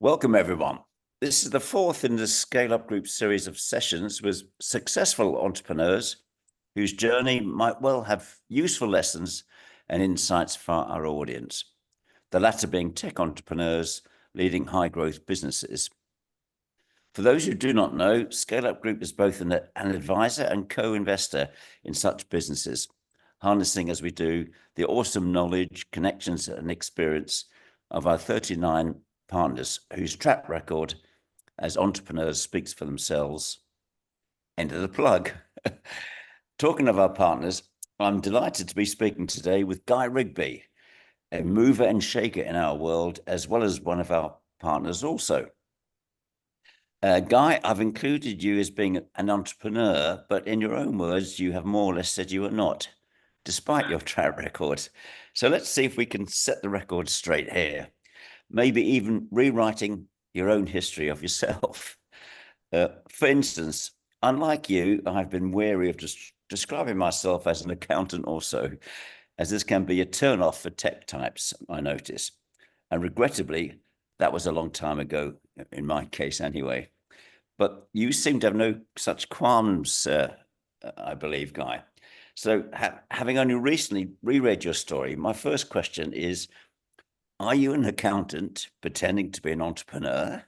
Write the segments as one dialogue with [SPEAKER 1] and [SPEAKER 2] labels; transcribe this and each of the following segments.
[SPEAKER 1] Welcome, everyone. This is the fourth in the ScaleUp Group series of sessions with successful entrepreneurs whose journey might well have useful lessons and insights for our audience, the latter being tech entrepreneurs leading high-growth businesses. For those who do not know, ScaleUp Group is both an advisor and co-investor in such businesses, harnessing as we do the awesome knowledge, connections, and experience of our 39 partners whose track record as entrepreneurs speaks for themselves. End of the plug. Talking of our partners, I'm delighted to be speaking today with Guy Rigby, a mover and shaker in our world, as well as one of our partners also. Guy, I've included you as being an entrepreneur, but in your own words, you have more or less said you are not, despite your track record. So let's see if we can set the record straight here. Maybe even rewriting your own history of yourself. For instance, unlike you, I've been wary of describing myself as an accountant also, as this can be a turn-off for tech types, I notice. And regrettably, that was a long time ago, in my case anyway. But you seem to have no such qualms, I believe, Guy. So having only recently reread your story, my first question is, are you an accountant pretending to be an entrepreneur,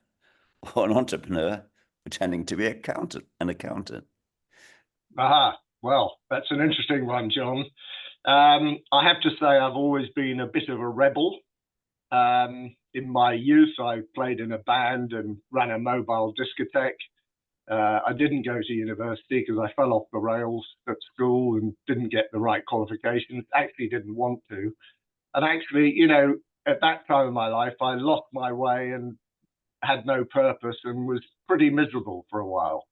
[SPEAKER 1] or an entrepreneur pretending to be an accountant?
[SPEAKER 2] Aha, well, that's an interesting one, John. I have to say I've always been a bit of a rebel. In my youth, I played in a band and ran a mobile discotheque. I didn't go to university because I fell off the rails at school and didn't get the right qualifications, actually didn't want to. And actually, you know, at that time of my life, I lost my way and had no purpose and was pretty miserable for a while.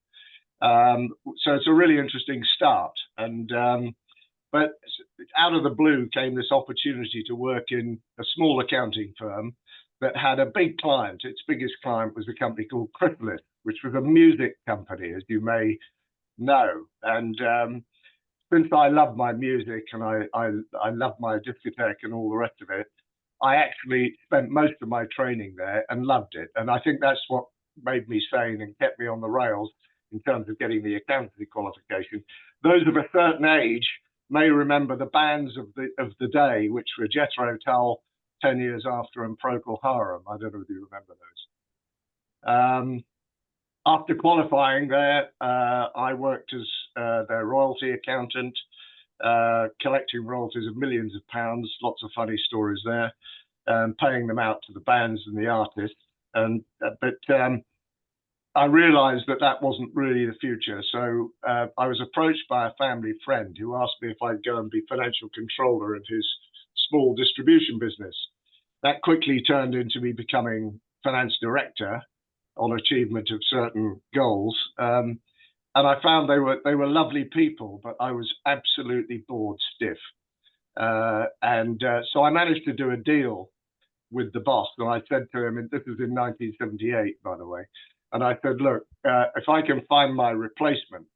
[SPEAKER 2] So it's a really interesting start. And but out of the blue came this opportunity to work in a small accounting firm that had a big client. Its biggest client was a company called Chrysalis, which was a music company, as you may know. And since I love my music and I love my discotheque and all the rest of it, I actually spent most of my training there and loved it. And I think that's what made me sane and kept me on the rails in terms of getting the accountancy qualification. Those of a certain age may remember the bands of the day, which were Jethro Tull, 10 Years After, and Procol Harum. I don't know if you remember those. After qualifying there, I worked as their royalty accountant, collecting royalties of millions of pounds, lots of funny stories there, paying them out to the bands and the artists. But I realized that that wasn't really the future. So I was approached by a family friend who asked me if I'd go and be financial controller in his small distribution business. That quickly turned into me becoming finance director on achievement of certain goals. And I found they were lovely people, but I was absolutely bored stiff. So I managed to do a deal with the boss. And I said to him, and this was in 1978, by the way, and I said, look, if I can find my replacement,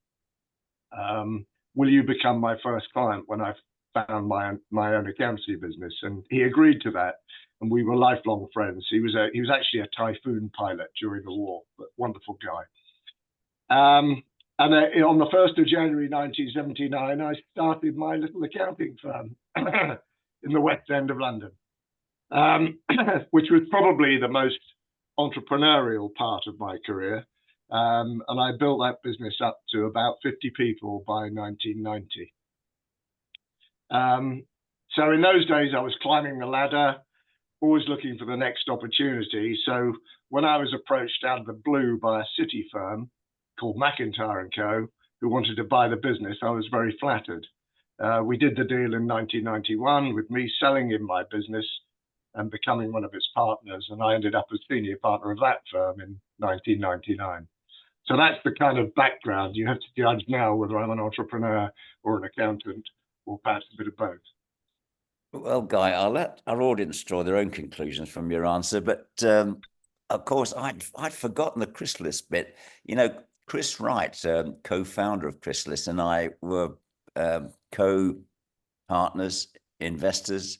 [SPEAKER 2] will you become my first client when I've found my own accountancy business? And he agreed to that. And we were lifelong friends. He was actually a Typhoon pilot during the war, but wonderful guy. And on the 1st of January 1979, I started my little accounting firm in the West End of London, which was probably the most entrepreneurial part of my career. And I built that business up to about 50 people by 1990. So in those days, I was climbing the ladder, always looking for the next opportunity. So when I was approached out of the blue by a city firm called McIntyre & Co., who wanted to buy the business, I was very flattered. We did the deal in 1991 with me selling him my business and becoming one of its partners. And I ended up as senior partner of that firm in 1999. So that's the kind of background. You have to judge now whether I'm an entrepreneur or an accountant, or perhaps a bit of both.
[SPEAKER 1] Well, Guy, I'll let our audience draw their own conclusions from your answer. But of course, I'd forgotten the Chrysalis bit. You know, Chris Wright, co-founder of Chrysalis, and I were co-partners, investors.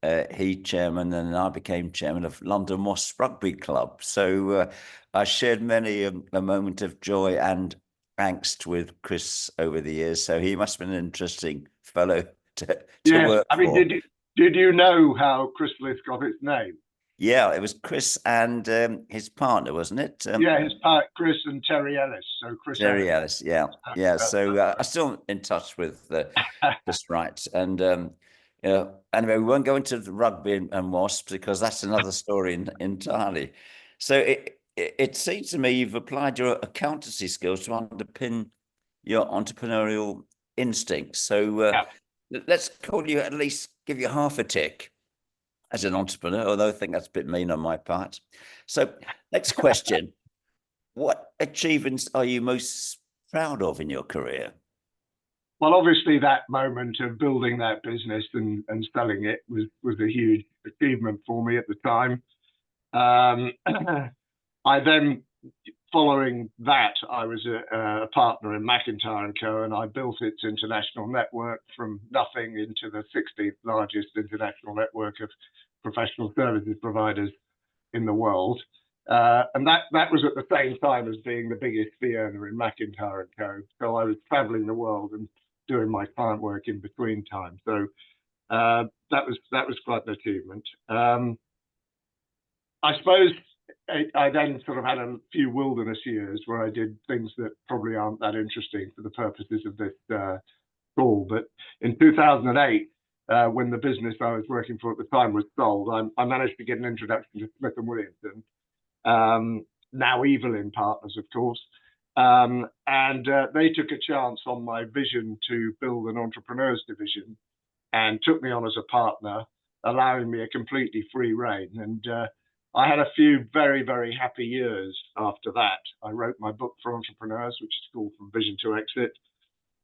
[SPEAKER 1] he chairman, and I became chairman of London Wasps Rugby Club. So I shared many a moment of joy and angst with Chris over the years. So he must have been an interesting fellow to
[SPEAKER 2] Yes,
[SPEAKER 1] work
[SPEAKER 2] I mean,
[SPEAKER 1] for.
[SPEAKER 2] did you know how Chrysalis got its name?
[SPEAKER 1] Yeah, it was Chris and his partner, wasn't it?
[SPEAKER 2] Yeah, his part, Chris and Terry Ellis. So Chris Ellis.
[SPEAKER 1] Jerry Ellis. Yeah, yeah. So I'm still in touch with Chris Wright, and anyway, we won't go into the rugby and wasps because that's another story entirely. So it seems to me you've applied your accountancy skills to underpin your entrepreneurial instincts. So
[SPEAKER 2] Yeah.
[SPEAKER 1] let's call you, at least give you half a tick as an entrepreneur, although I think that's a bit mean on my part. So next question. What achievements are you most proud of in your career?
[SPEAKER 2] Well, obviously, that moment of building that business and selling it was a huge achievement for me at the time. I then, following that, I was a partner in McIntyre and Co, and I built its international network from nothing into the 16th largest international network of professional services providers in the world. And that was at the same time as being the biggest fee earner in McIntyre and Co. So I was traveling the world and doing my client work in between times. So that was quite an achievement. I suppose I then sort of had a few wilderness years where I did things that probably aren't that interesting for the purposes of this call. But in 2008, when the business I was working for at the time was sold, I managed to get an introduction to Smith and Williamson, now Evelyn Partners, of course. And they took a chance on my vision to build an entrepreneurs division and took me on as a partner, allowing me a completely free rein. And I had a few very, very happy years after that. I wrote my book for entrepreneurs, which is called From Vision to Exit,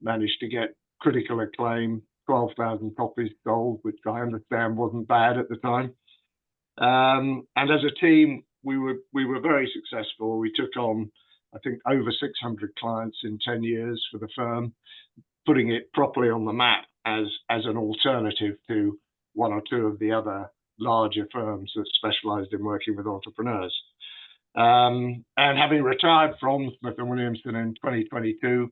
[SPEAKER 2] managed to get critical acclaim, 12,000 copies sold, which I understand wasn't bad at the time. And as a team, we were very successful. We took on, I think, over 600 clients in 10 years for the firm, putting it properly on the map as an alternative to one or two of the other larger firms that specialized in working with entrepreneurs. And having retired from Smith & Williamson in 2022,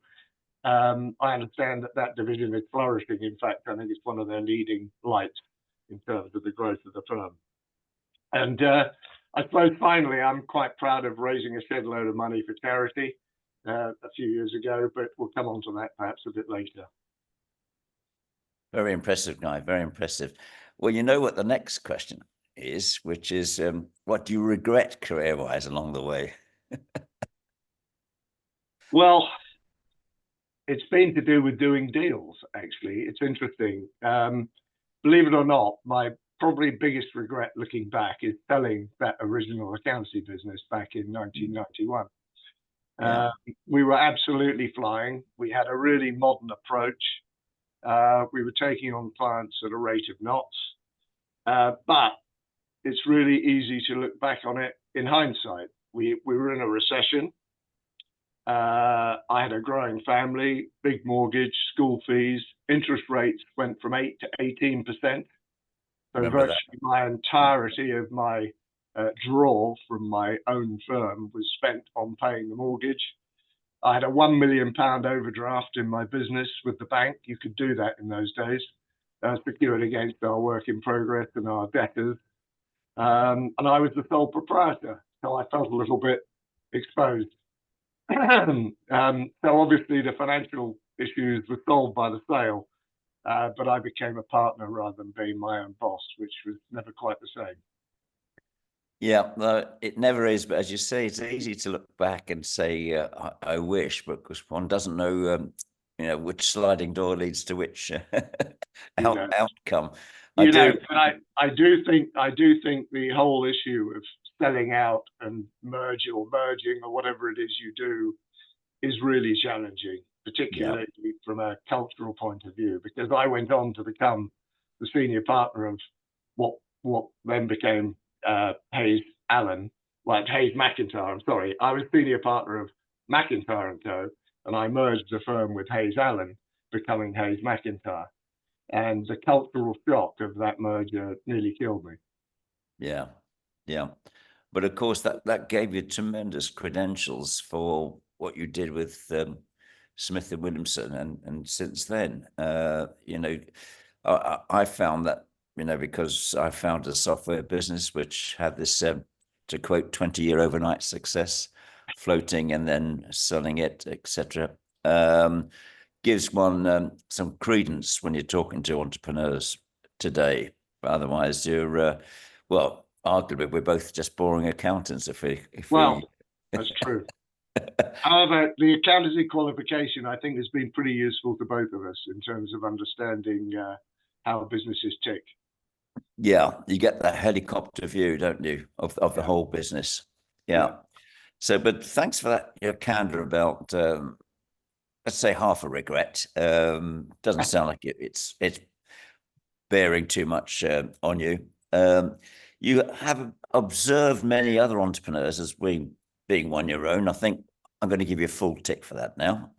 [SPEAKER 2] I understand that division is flourishing. In fact, I think it's one of their leading lights in terms of the growth of the firm. And I suppose finally, I'm quite proud of raising a shed load of money for charity a few years ago, but we'll come on to that perhaps a bit later.
[SPEAKER 1] Very impressive, Guy. Very impressive. Well, you know what the next question is, which is what do you regret career-wise along the way?
[SPEAKER 2] Well, it's been to do with doing deals, actually. It's interesting. Believe it or not, my probably biggest regret looking back is selling that original accountancy business back in 1991.
[SPEAKER 1] Yeah.
[SPEAKER 2] We were absolutely flying. We had a really modern approach. We were taking on clients at a rate of knots. But it's really easy to look back on it in hindsight. We were in a recession. I had a growing family, big mortgage, school fees, interest rates went from 8 to 18%. So virtually my entirety of my draw from my own firm was spent on paying the mortgage. I had a £1 million overdraft in my business with the bank. You could do that in those days, secured against our work in progress and our debtors. And I was the sole proprietor, so I felt a little bit exposed. So obviously the financial issues were solved by the sale, but I became a partner rather than being my own boss, which was never quite the same.
[SPEAKER 1] Yeah, no, it never is. But as you say, it's easy to look back and say, I wish, but because one doesn't know, which sliding door leads to which outcome.
[SPEAKER 2] But I do think the whole issue of selling out and merging or whatever it is you do is really challenging, particularly from a cultural point of view, because I went on to become the senior partner of what then became Hayes McIntyre. I'm sorry, I was senior partner of McIntyre and Co, and I merged the firm with Hayes Allen, becoming Hayes McIntyre. and the cultural shock of that merger nearly killed me.
[SPEAKER 1] Yeah, yeah. But of course, that gave you tremendous credentials for what you did with Smith and Williamson, and since then, I found that, because I found a software business which had this, to quote, 20-year overnight success, floating and then selling it, etc. Gives one some credence when you're talking to entrepreneurs today. Otherwise, you're well, arguably, we're both just boring accountants
[SPEAKER 2] Well, that's true. However, the accountancy qualification, I think, has been pretty useful to both of us in terms of understanding how businesses tick.
[SPEAKER 1] Yeah, you get that helicopter view, don't you, of the whole business. Yeah. So, but thanks for that, your candor about, let's say, half a regret. Doesn't sound like it's bearing too much on you. You have observed many other entrepreneurs as being one your own. I think I'm going to give you a full tick for that now.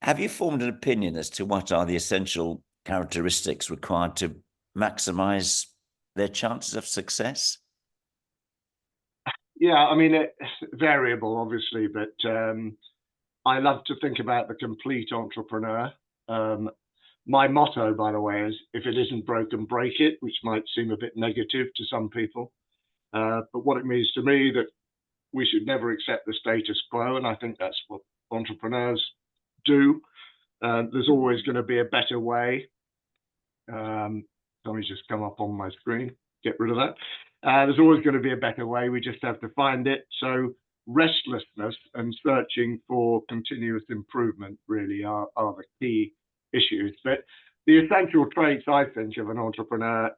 [SPEAKER 1] Have you formed an opinion as to what are the essential characteristics required to maximize their chances of success?
[SPEAKER 2] Yeah, I mean, it's variable, obviously, but I love to think about the complete entrepreneur. My motto, by the way, is if it isn't broken, break it, which might seem a bit negative to some people. But what it means to me that we should never accept the status quo, and I think that's what entrepreneurs do. There's always going to be a better way. Let me just come up on my screen, get rid of that. There's always going to be a better way. We just have to find it. So restlessness and searching for continuous improvement really are the key issues. But the essential traits, I think, of an entrepreneur,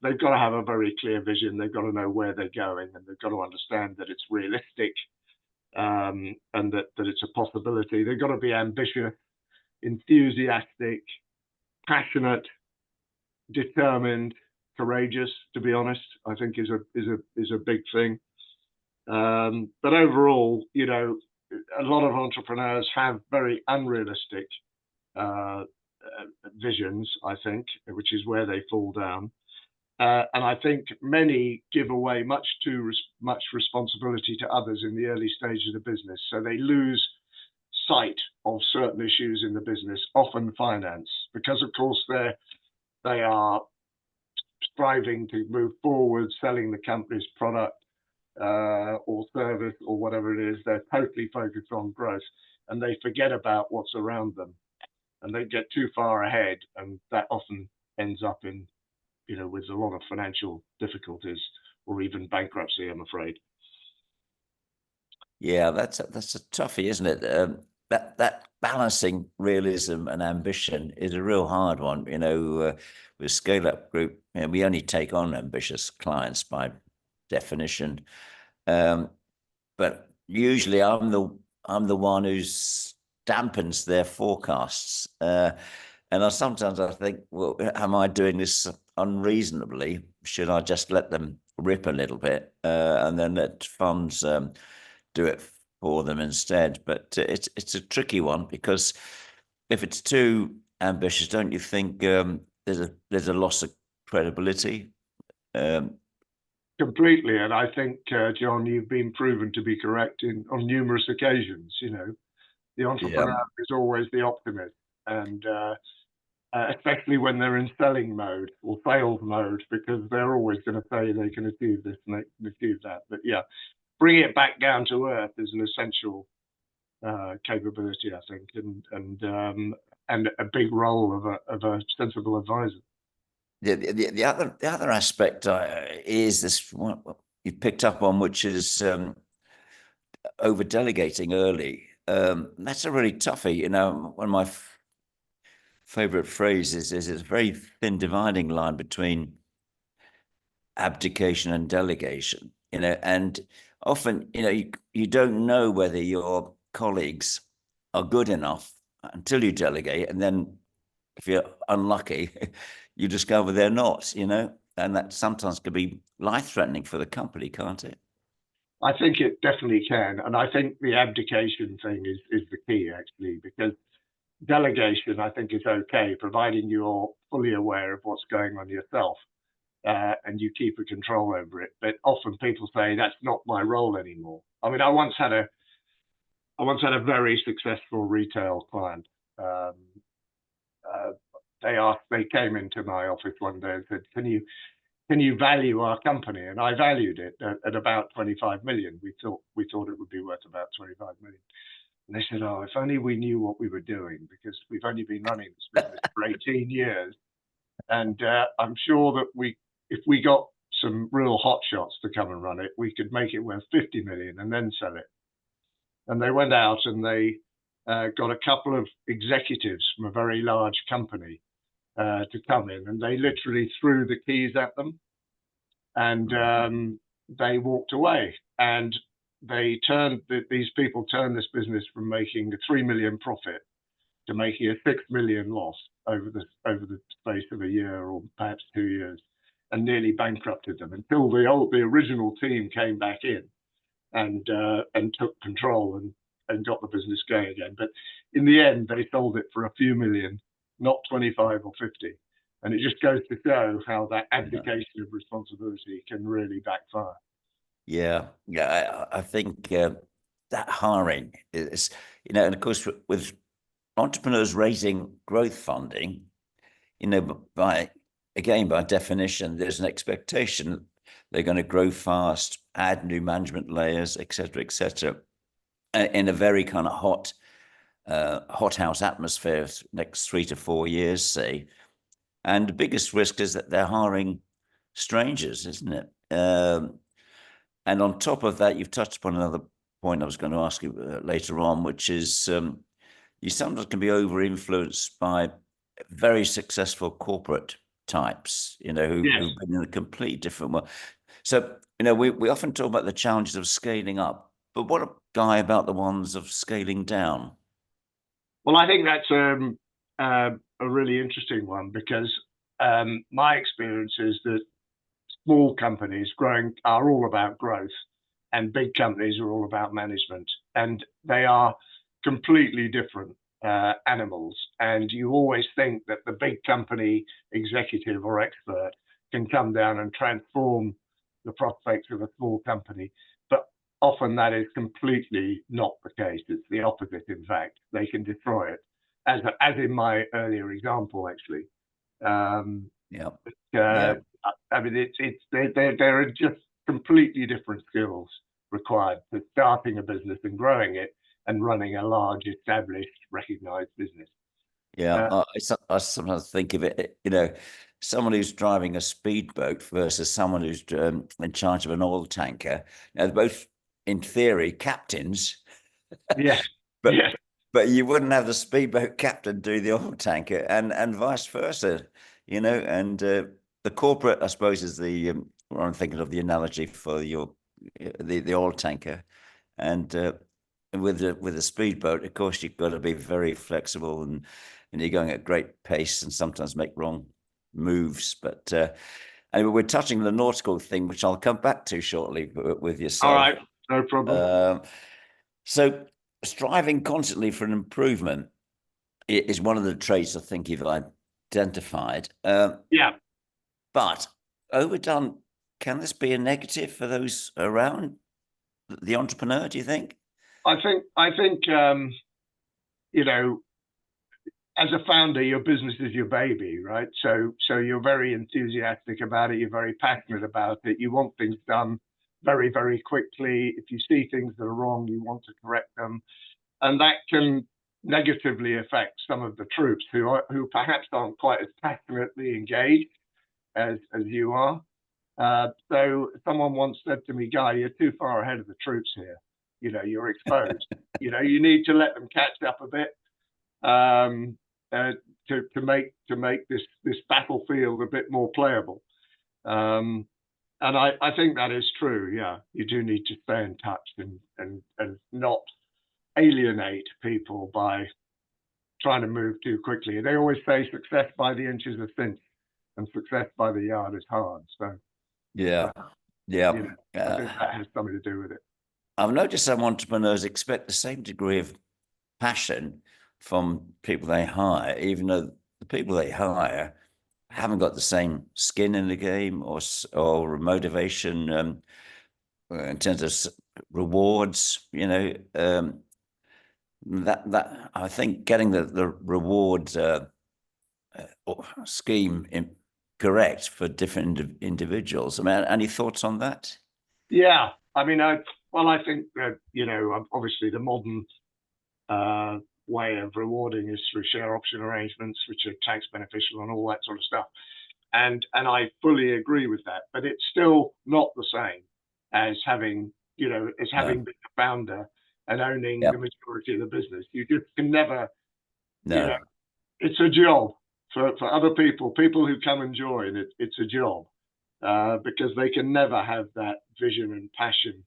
[SPEAKER 2] they've got to have a very clear vision. They've got to know where they're going, and they've got to understand that it's realistic, and that it's a possibility. They've got to be ambitious, enthusiastic, passionate, determined, courageous. To be honest, I think is a big thing. But overall, a lot of entrepreneurs have very unrealistic visions, I think, which is where they fall down. And I think many give away much responsibility to others in the early stages of the business. So they lose sight of certain issues in the business, often finance, because of course they are striving to move forward, selling the company's product or service or whatever it is. They're totally focused on growth, and they forget about what's around them, and they get too far ahead, and that often ends up in, with a lot of financial difficulties or even bankruptcy, I'm afraid.
[SPEAKER 1] Yeah, that's a toughie, isn't it? That balancing realism and ambition is a real hard one. With ScaleUp Group, we only take on ambitious clients by definition, but usually I'm the one who dampens their forecasts, and sometimes I think, well, am I doing this unreasonably? Should I just let them rip a little bit and then let funds do it for them instead? But it's a tricky one, because if it's too ambitious, don't you think there's a loss of credibility?
[SPEAKER 2] Completely, and I think, John, you've been proven to be correct on numerous occasions. The entrepreneur is always the optimist, and especially when they're in selling mode or sales mode, because they're always going to say they can achieve this and they can achieve that. But yeah, bringing it back down to earth is an essential capability, I think, and a big role of a sensible advisor.
[SPEAKER 1] The other aspect is this one you picked up on, which is over delegating early. That's a really toughie. One of my favorite phrases is it's a very thin dividing line between abdication and delegation. And often, you don't know whether your colleagues are good enough until you delegate, and then if you're unlucky, you discover they're not, and that sometimes could be life-threatening for the company, can't it?
[SPEAKER 2] I think it definitely can. And I think the abdication thing is the key, actually, because delegation, I think, is okay, providing you're fully aware of what's going on yourself, and you keep a control over it. But often people say that's not my role anymore. I mean, I once had a very successful retail client. Um, uh, they came into my office one day and said, can you value our company? And I valued it at about 25 million. We thought it would be worth about 25 million. And they said, oh, if only we knew what we were doing, because we've only been running this business for 18 years. And I'm sure that if we got some real hot shots to come and run it, we could make it worth 50 million and then sell it. And they went out and they got a couple of executives from a very large company to come in, and they literally threw the keys at them, and they walked away. And these people turned this business from making a 3 million profit to making a 6 million loss over the space of a year or perhaps 2 years, and nearly bankrupted them until the original team came back in and took control and got the business going again. But in the end, they sold it for a few million, not 25 or 50. And it just goes to show how that abdication of responsibility can really backfire.
[SPEAKER 1] Yeah, I think that hiring is, and of course with entrepreneurs raising growth funding, by definition, there's an expectation they're going to grow fast, add new management layers, etc., in a very kind of hothouse atmosphere next 3 to 4 years, say. And the biggest risk is that they're hiring strangers, isn't it? And on top of that, you've touched upon another point I was going to ask you later on, which is you sometimes can be over-influenced by very successful corporate types, who've been in a completely different world. So, we often talk about the challenges of scaling up, but what about the ones of scaling down?
[SPEAKER 2] Well, I think that's a really interesting one, because my experience is that small companies growing are all about growth, and big companies are all about management, and they are completely different animals. And you always think that the big company executive or expert can come down and transform the prospects of a small company, but often that is completely not the case. It's the opposite. In fact, they can destroy it, as in my earlier example, actually. I mean, there are just completely different skills required for starting a business and growing it and running a large, established, recognized business.
[SPEAKER 1] I sometimes think of it, someone who's driving a speedboat versus someone who's in charge of an oil tanker. They're both, in theory, captains.
[SPEAKER 2] Yes.
[SPEAKER 1] But you wouldn't have the speedboat captain do the oil tanker, and vice versa, and the corporate, I suppose, is what I'm thinking of, the analogy for the oil tanker, and with a speedboat, of course, you've got to be very flexible, and you're going at great pace and sometimes make wrong moves. But anyway, we're touching the nautical thing, which I'll come back to shortly with yourself.
[SPEAKER 2] All right, no problem.
[SPEAKER 1] So striving constantly for an improvement is one of the traits I think you've identified. But overdone, can this be a negative for those around the entrepreneur, do you think?
[SPEAKER 2] I think as a founder, your business is your baby, right? So you're very enthusiastic about it. You're very passionate about it. You want things done very, very quickly. If you see things that are wrong, you want to correct them. And that can negatively affect some of the troops who perhaps aren't quite as passionately engaged as you are. So someone once said to me, Guy, you're too far ahead of the troops here. You're exposed. You need to let them catch up a bit to make this battlefield a bit more playable. And I think that is true. Yeah, you do need to stay in touch and not alienate people by trying to move too quickly. They always say success by the inch is a cinch, and success by the yard is hard. So
[SPEAKER 1] I think
[SPEAKER 2] that has something to do with it.
[SPEAKER 1] I've noticed some entrepreneurs expect the same degree of passion from people they hire, even though the people they hire haven't got the same skin in the game or motivation in terms of rewards. That I think getting the reward scheme correct for different individuals. I mean, any thoughts on that?
[SPEAKER 2] Yeah, I mean, I think that, obviously the modern way of rewarding is through share option arrangements, which are tax beneficial and all that sort of stuff. And I fully agree with that, but it's still not the same as having, having been a founder and owning the majority of the business. You just can never,
[SPEAKER 1] No.
[SPEAKER 2] It's a job for other people who come and join. It's a job because they can never have that vision and passion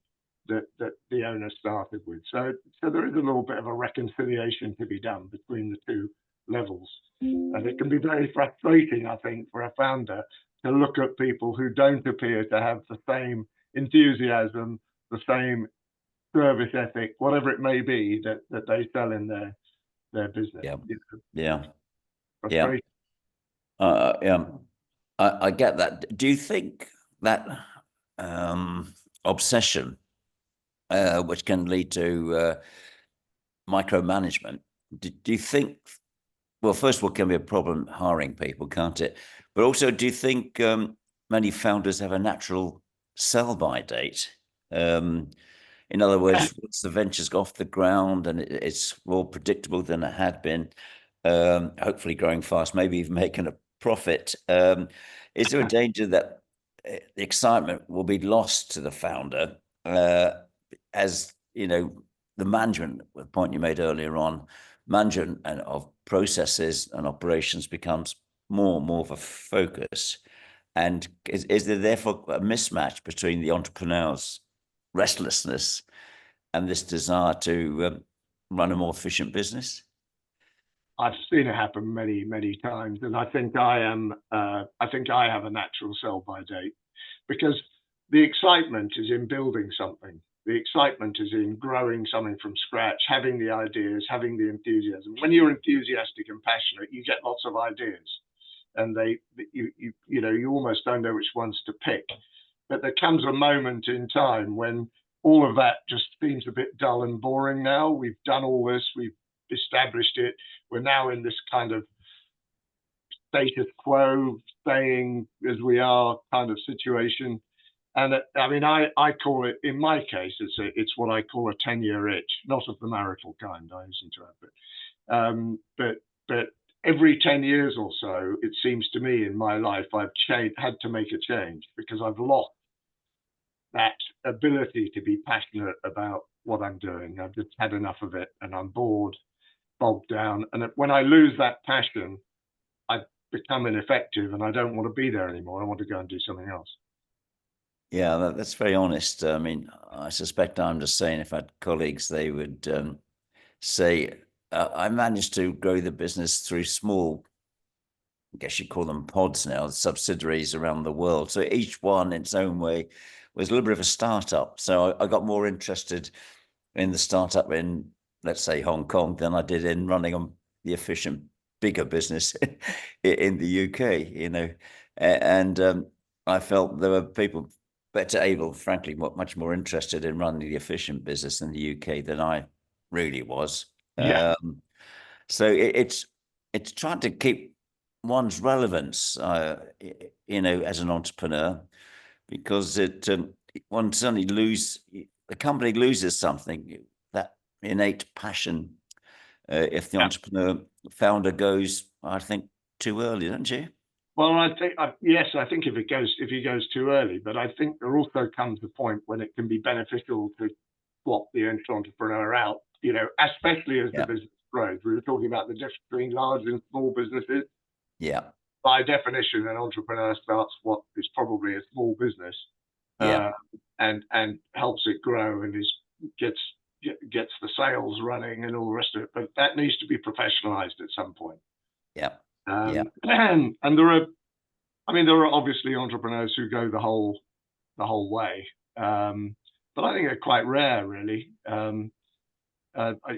[SPEAKER 2] that the owner started with. So there is a little bit of a reconciliation to be done between the two levels. And it can be very frustrating, I think, for a founder to look at people who don't appear to have the same enthusiasm, the same service ethic, whatever it may be that they sell in their business.
[SPEAKER 1] Yeah.
[SPEAKER 2] Frustrating.
[SPEAKER 1] Yeah. I get that. Do you think that obsession, which can lead to micromanagement, do you think, well, first of all, can be a problem hiring people, can't it? But also, do you think many founders have a natural sell-by date? In other words, once the venture's got off the ground and it's more predictable than it had been, hopefully growing fast, maybe even making a profit. Is there a danger that the excitement will be lost to the founder as, the management, the point you made earlier on, management of processes and operations becomes more and more of a focus? And is there therefore a mismatch between the entrepreneur's restlessness and this desire to run a more efficient business?
[SPEAKER 2] I've seen it happen many, many times, and I think I am. I think I have a natural sell-by date because the excitement is in building something. The excitement is in growing something from scratch, having the ideas, having the enthusiasm. When you're enthusiastic and passionate, you get lots of ideas, and you almost don't know which ones to pick. But there comes a moment in time when all of that just seems a bit dull and boring now. We've done all this, we've established it. We're now in this kind of status quo, staying as we are kind of situation. And I mean, I call it, in my case, it's what I call a 10-year itch, not of the marital kind, I hasten to add, but every 10 years or so, it seems to me in my life, I've had to make a change because I've lost that ability to be passionate about what I'm doing. I've just had enough of it and I'm bored, bogged down. And when I lose that passion, I become ineffective and I don't want to be there anymore. I want to go and do something else.
[SPEAKER 1] Yeah, that's very honest. I mean, I suspect I'm just saying if I had colleagues, they would say, I managed to grow the business through small, I guess you call them pods now, subsidiaries around the world. So each one in its own way was a little bit of a startup. So I got more interested in the startup in, let's say, Hong Kong than I did in running the efficient, bigger business in the UK, and I felt there were people better able, frankly, much more interested in running the efficient business in the UK than I really was.
[SPEAKER 2] Yeah.
[SPEAKER 1] So it's trying to keep one's relevance, as an entrepreneur, because one suddenly the company loses something, that innate passion, if the entrepreneur founder goes, I think, too early, don't you?
[SPEAKER 2] Well, I think yes. I think if he goes too early, but I think there also comes a point when it can be beneficial to swap the entrepreneur out. Especially as the business grows. We were talking about the difference between large and small businesses.
[SPEAKER 1] Yeah.
[SPEAKER 2] By definition, an entrepreneur starts what is probably a small business, and helps it grow and gets the sales running and all the rest of it. But that needs to be professionalized at some point.
[SPEAKER 1] Yeah.
[SPEAKER 2] And there are obviously entrepreneurs who go the whole way, but I think they're quite rare, really.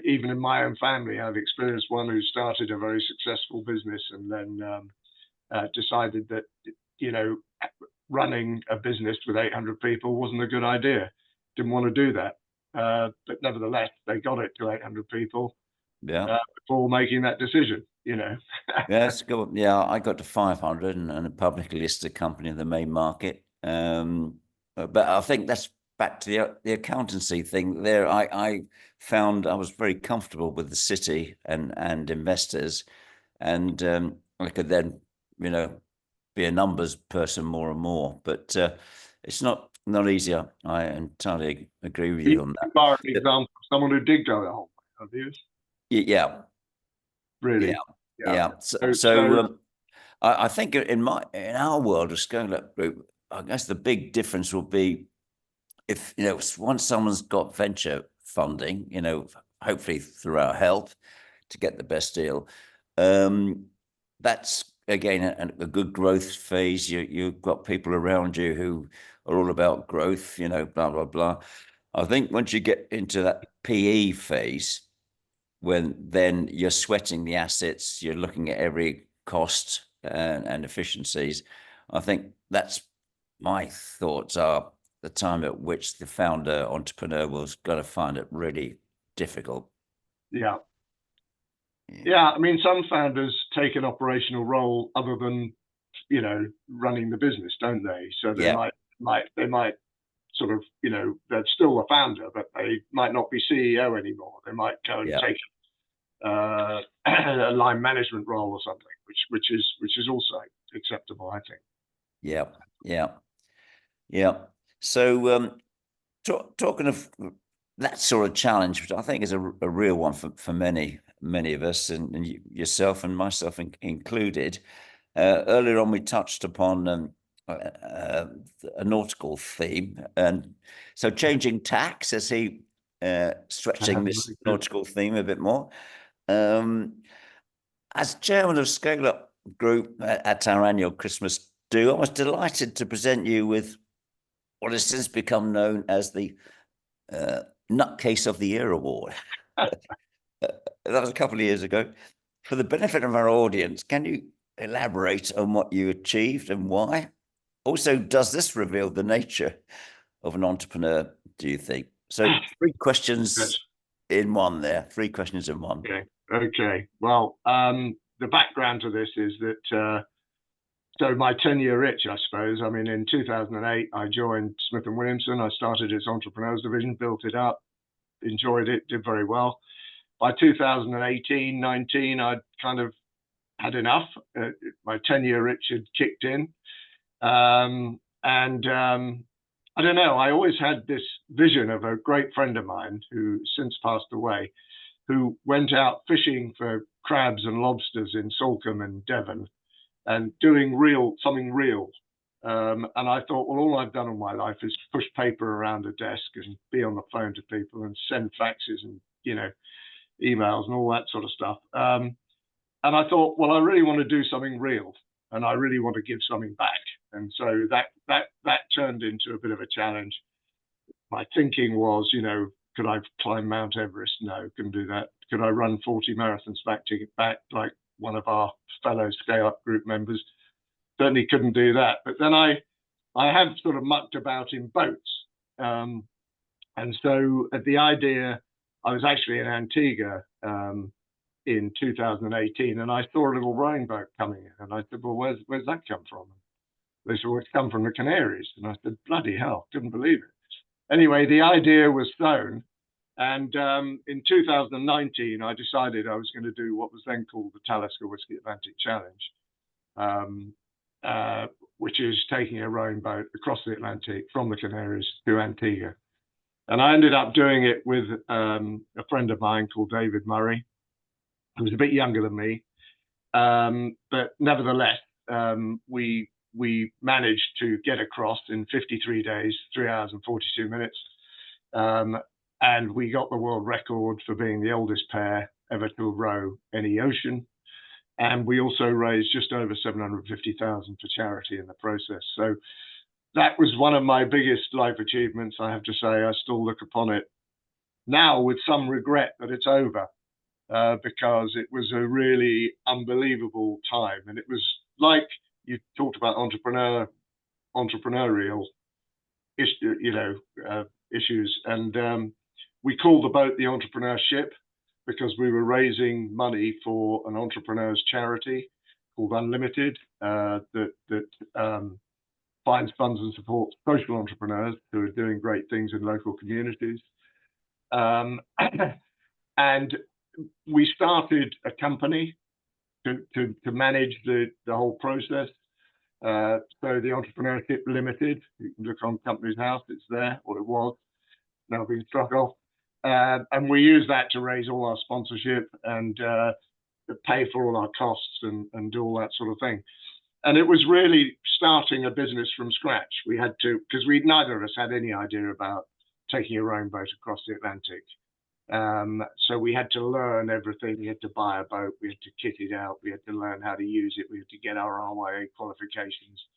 [SPEAKER 2] Even in my own family, I've experienced one who started a very successful business and then decided that, you know, running a business with 800 people wasn't a good idea. Didn't want to do that. But nevertheless, they got it to 800 people before making that decision, you know.
[SPEAKER 1] Yes, go. Yeah, I got to 500 and a publicly listed company in the main market. But I think that's back to the accountancy thing there. I found I was very comfortable with the city and investors, and I could then, you know, be a numbers person more and more. But it's not easy. I entirely agree with you on that.
[SPEAKER 2] You are an example of someone who did go the whole way, have you?
[SPEAKER 1] Yeah,
[SPEAKER 2] Really?
[SPEAKER 1] yeah. I think in our world of ScaleUp Group, I guess the big difference will be if, you know, once someone's got venture funding, you know, hopefully through our help to get the best deal. That's again a good growth phase. You've got people around you who are all about growth, you know, blah blah blah. I think once you get into that PE phase, when then you're sweating the assets, you're looking at every cost and efficiencies. I think that's my thoughts are the time at which the founder entrepreneur was going to find it really difficult.
[SPEAKER 2] Yeah. Yeah, I mean, some founders take an operational role other than, you know, running the business, don't they? So they might sort of, you know, they're still a founder, but they might not be CEO anymore. They might go and take a line management role or something, which is also acceptable, I think.
[SPEAKER 1] Yeah. So talking of that sort of challenge, which I think is a real one for many of us, and yourself and myself included. Earlier on, we touched upon a nautical theme, and so changing tack as he stretching this nautical theme a bit more. As chairman of ScaleUp Group at our annual Christmas do, I was delighted to present you with what has since become known as the Nutcase of the Year award. That was a couple of years ago. For the benefit of our audience, can you elaborate on what you achieved and why? Also, does this reveal the nature of an entrepreneur, do you think? So 3 questions in one there, 3 questions in one.
[SPEAKER 2] Okay. Well, the background to this is that, so my 10-year itch, I suppose. I mean, in 2008, I joined Smith & Williamson. I started its entrepreneurs division, built it up, enjoyed it, did very well. By 2018, 19, I'd kind of had enough. My 10-year itch had kicked in. I don't know, I always had this vision of a great friend of mine who since passed away, who went out fishing for crabs and lobsters in Salcombe and Devon and doing something real. And I thought, well, all I've done in my life is push paper around a desk and be on the phone to people and send faxes and, you know, emails and all that sort of stuff. And I thought, well, I really want to do something real and I really want to give something back. And so that turned into a bit of a challenge. My thinking was, you know, could I climb Mount Everest? No, couldn't do that. Could I run 40 marathons back to get back like one of our fellow ScaleUp Group members? Certainly couldn't do that. But then I have sort of mucked about in boats. And so the idea, I was actually in Antigua in 2018, and I saw a little rowing boat coming in. And I said, well, where's that come from? They said, well, it's come from the Canaries. And I said, bloody hell, couldn't believe it. Anyway, the idea was sown. And in 2019, I decided I was going to do what was then called the Talisker Whisky Atlantic Challenge, which is taking a rowing boat across the Atlantic from the Canaries to Antigua. And I ended up doing it with a friend of mine called David Murray, who was a bit younger than me. But nevertheless, we managed to get across in 53 days, 3 hours and 42 minutes. And we got the world record for being the oldest pair ever to row any ocean. And we also raised just over 750,000 for charity in the process. So that was one of my biggest life achievements. I have to say, I still look upon it now with some regret that it's over, because it was a really unbelievable time. And it was like you talked about entrepreneurial issues. And we called the boat the Entrepreneurship because we were raising money for an entrepreneurs charity called Unlimited, that finds funds and supports social entrepreneurs who are doing great things in local communities. And we started a company to manage the whole process. So the Entrepreneurship Limited, you can look on Company's House, it's there, or it was, now being struck off. And we use that to raise all our sponsorship and pay for all our costs and do all that sort of thing. And it was really starting a business from scratch. We had to, because neither of us had any idea about taking a rowing boat across the Atlantic. So we had to learn everything. We had to buy a boat. We had to kit it out. We had to learn how to use it. We had to get our RYA qualifications.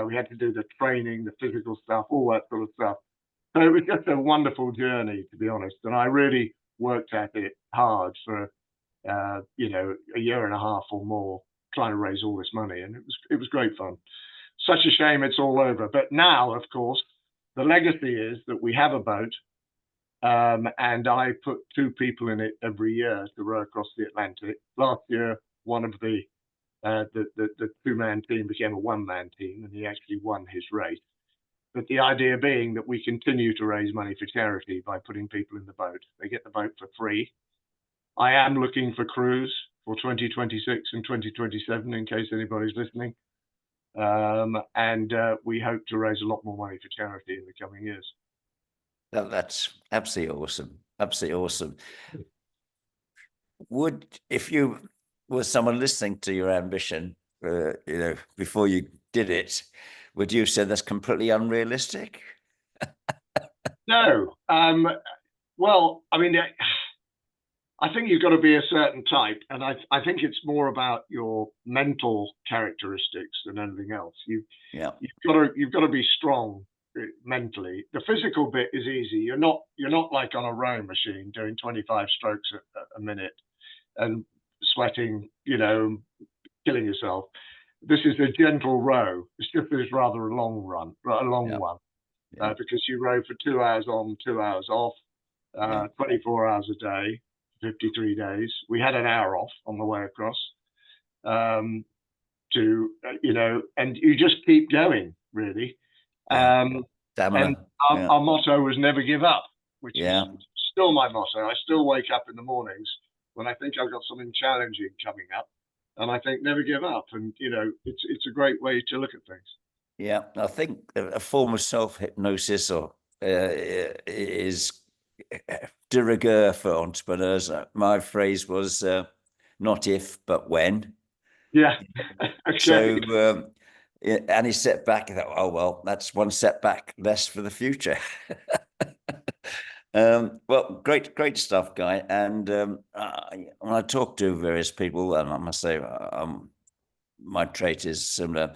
[SPEAKER 2] We had to do the training, the physical stuff, all that sort of stuff. So it was just a wonderful journey, to be honest. And I really worked at it hard for, a year and a half or more, trying to raise all this money. And it was great fun. Such a shame it's all over. But now, of course, the legacy is that we have a boat. And I put 2 people in it every year to row across the Atlantic. Last year, one of the 2-man team became a 1-man team, and he actually won his race. But the idea being that we continue to raise money for charity by putting people in the boat. They get the boat for free. I am looking for crews for 2026 and 2027, in case anybody's listening. And we hope to raise a lot more money for charity in the coming years.
[SPEAKER 1] That's absolutely awesome. Absolutely awesome. If you were someone listening to your ambition, before you did it, would you say that's completely unrealistic?
[SPEAKER 2] No. Well, I mean, I think you've got to be a certain type, and I think it's more about your mental characteristics than anything else. You've got to be strong mentally. The physical bit is easy. You're not like on a rowing machine doing 25 strokes a minute and sweating, killing yourself. This is a gentle row. It's just this rather a long one, because you row for 2 hours on, 2 hours off, 24 hours a day, 53 days. We had an hour off on the way across, and you just keep going, really. And our motto was never give up, which is still my motto. I still wake up in the mornings when I think I've got something challenging coming up, and I think never give up. And it's a great way to look at things.
[SPEAKER 1] Yeah, I think a form of self-hypnosis is de rigueur for entrepreneurs. My phrase was not if, but when.
[SPEAKER 2] Yeah. Okay.
[SPEAKER 1] So any setback, I thought, oh, well, that's one setback less for the future. Well, great stuff, Guy. And when I talk to various people, and I must say my trait is similar,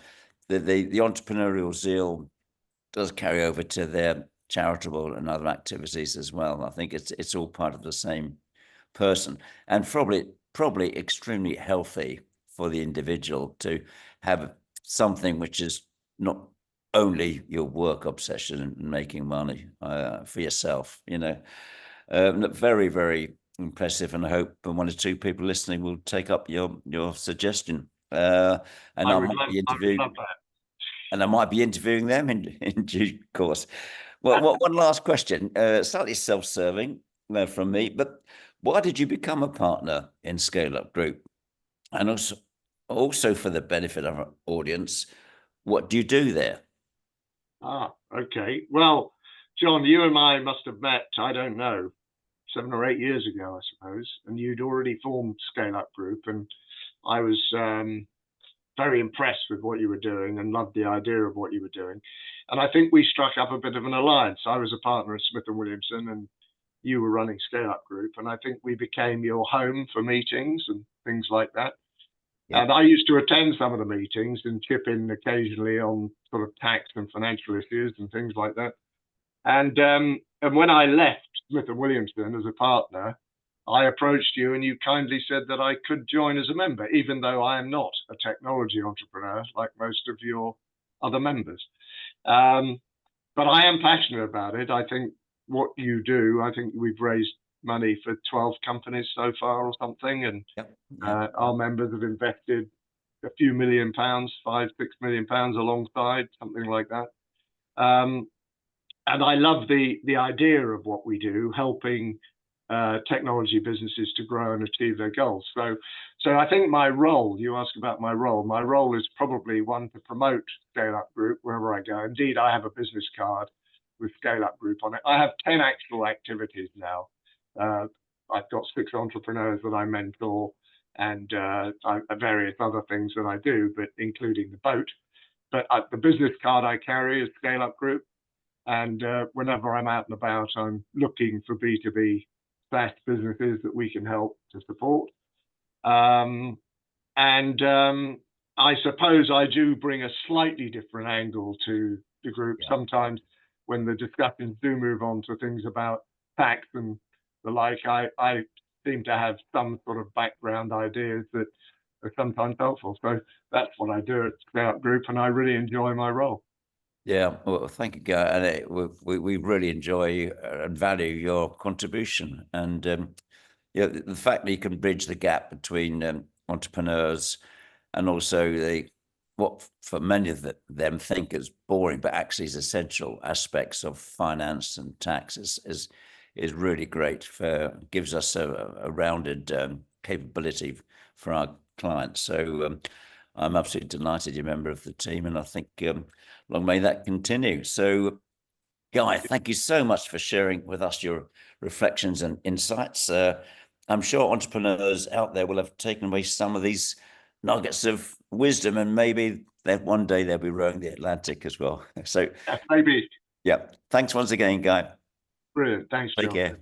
[SPEAKER 1] the entrepreneurial zeal does carry over to their charitable and other activities as well. I think it's all part of the same person, and probably extremely healthy for the individual to have something which is not only your work obsession and making money for yourself. Very, very impressive, and I hope one or 2 people listening will take up your suggestion. And I might be interviewing them in due course. Well, one last question, slightly self-serving from me, but why did you become a partner in ScaleUp Group? And also for the benefit of our audience, what do you do there?
[SPEAKER 2] Okay. Well, John, you and I must have met, I don't know, 7 or 8 years ago, I suppose, and you'd already formed ScaleUp Group, and I was very impressed with what you were doing and loved the idea of what you were doing. And I think we struck up a bit of an alliance. I was a partner at Smith & Williamson, and you were running ScaleUp Group, and I think we became your home for meetings and things like that. Yeah. And I used to attend some of the meetings and chip in occasionally on sort of tax and financial issues and things like that. And when I left Smith and Williamson as a partner, I approached you and you kindly said that I could join as a member, even though I am not a technology entrepreneur like most of your other members. But I am passionate about it. I think what you do, I think we've raised money for 12 companies so far or something. And our members have invested a few £1 million, £5-6 million alongside, something like that. And I love the idea of what we do, helping technology businesses to grow and achieve their goals. So I think my role, you ask about my role is probably one to promote ScaleUp Group wherever I go. Indeed, I have a business card with ScaleUp Group on it. I have 10 actual activities now. I've got 6 entrepreneurs that I mentor and various other things that I do, but including the boat. But the business card I carry is ScaleUp Group. And whenever I'm out and about, I'm looking for B2B SaaS businesses that we can help to support. I suppose I do bring a slightly different angle to the group. Sometimes when the discussions do move on to things about tax and the like, I seem to have some sort of background ideas that are sometimes helpful. So that's what I do at ScaleUp Group, and I really enjoy my role.
[SPEAKER 1] Yeah, well, thank you, Guy. And we really enjoy and value your contribution. And the fact that you can bridge the gap between entrepreneurs and also what for many of them think is boring, but actually is essential aspects of finance and tax is really great. Gives us a rounded capability for our clients. So I'm absolutely delighted you're a member of the team, and I think long may that continue. So, Guy, thank you so much for sharing with us your reflections and insights. I'm sure entrepreneurs out there will have taken away some of these nuggets of wisdom, and maybe that one day they'll be rowing the Atlantic as well. So,
[SPEAKER 2] maybe.
[SPEAKER 1] Yeah. Thanks once again, Guy.
[SPEAKER 2] Brilliant. Thanks, John.
[SPEAKER 1] Take care.